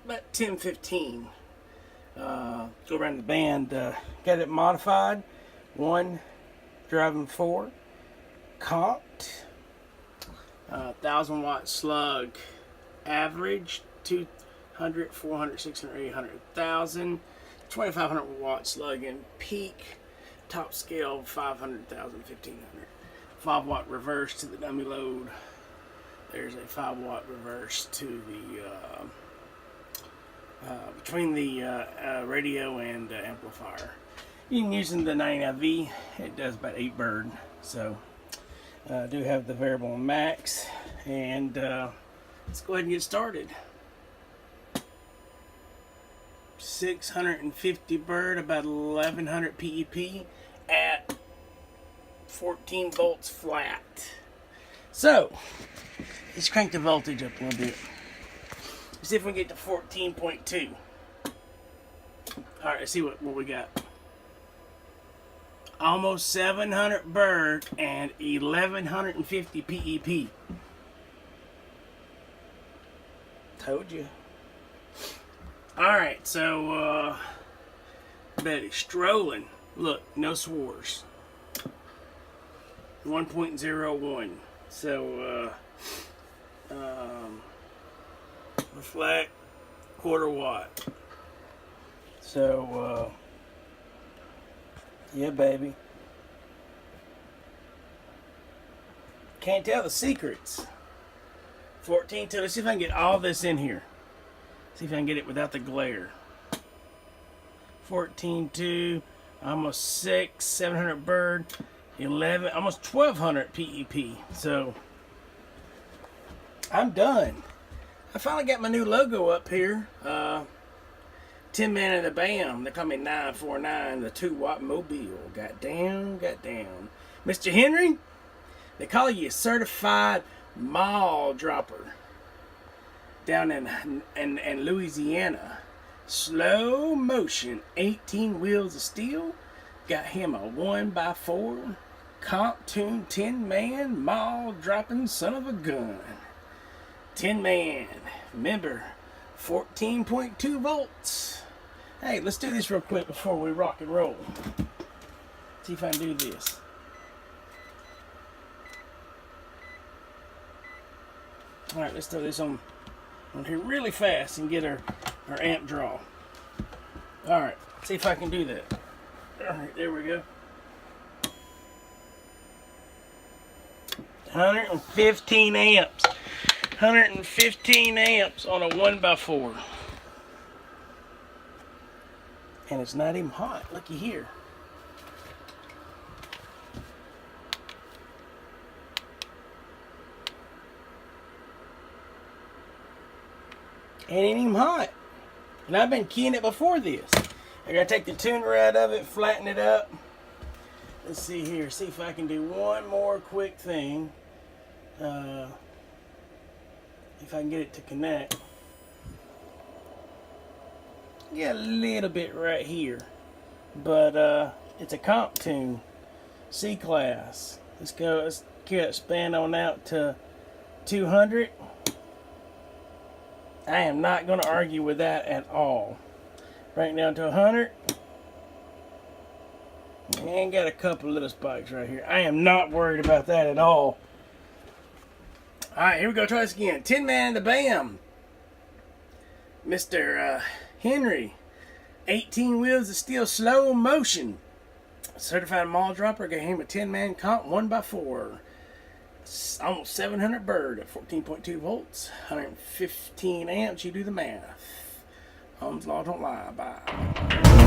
about 10-15. Go around the band. Got it modified. 1 driving 4. Comped. 1,000-watt slug. Average 200, 400, 600, 800, 1,000. 2,500 watt slug in peak. Top scale 500, 1,000, 1,500. 5 watt reverse to the dummy load. There's a 5 watt reverse to the between the radio and amplifier. You can use the 99V. It does about 8 bird. So I do have the variable max, and let's go ahead and get started. 650 bird, about 1100 PEP at 14 volts flat. So let's crank the voltage up a little bit. See if we can get to 14.2. Alright, let's see what we got. Almost 700 bird and 1150 PEP. Told you. Alright, so Betty strolling. Look, no swars. 1.01. So reflect, 1/4 watt. So yeah, baby. Can't tell the secrets. 14.2. Let's see if I can get all this in here. See if I can get it without the glare. 14.2, almost 700 bird, 11, almost 1,200 PEP. So I'm done. I finally got my new logo up here. Tinman and the Bam. They call me 949, the 2-watt mobile. Got down. Mr. Henery, they call you a certified Maul Dropper down in Louisiana. Slow motion, 18 wheels of steel. Got him a 1x4 Comp Tinman Maul dropping son of a gun. Tinman, remember, 14.2 volts. Hey, let's do this real quick before we rock and roll. See if I can do this. Alright, let's throw this on here really fast and get our amp draw. Alright, see if I can do that. Alright, there we go. 115 amps. 115 amps on a 1x4. And it's not even hot. Looky here. Ain't even hot. And I've been keying it before this. I gotta take the tuner out of it, flatten it up. Let's see here. See if I can do one more quick thing. If I can get it to connect. Yeah, a little bit right here. But it's a comp tune. C class. Let's get it span on out to 200. I am not going to argue with that at all. Right down to 100. And got a couple little spikes right here. I am not worried about that at all. Alright, here we go. Try this again. Tinman and the Bam. Mr. Henery. 18 wheels of steel slow motion. Certified Maul Dropper. Got him a Tinman Comp 1x4. Almost 700 bird at 14.2 volts. 115 amps. You do the math. Ohm's law don't lie. Bye.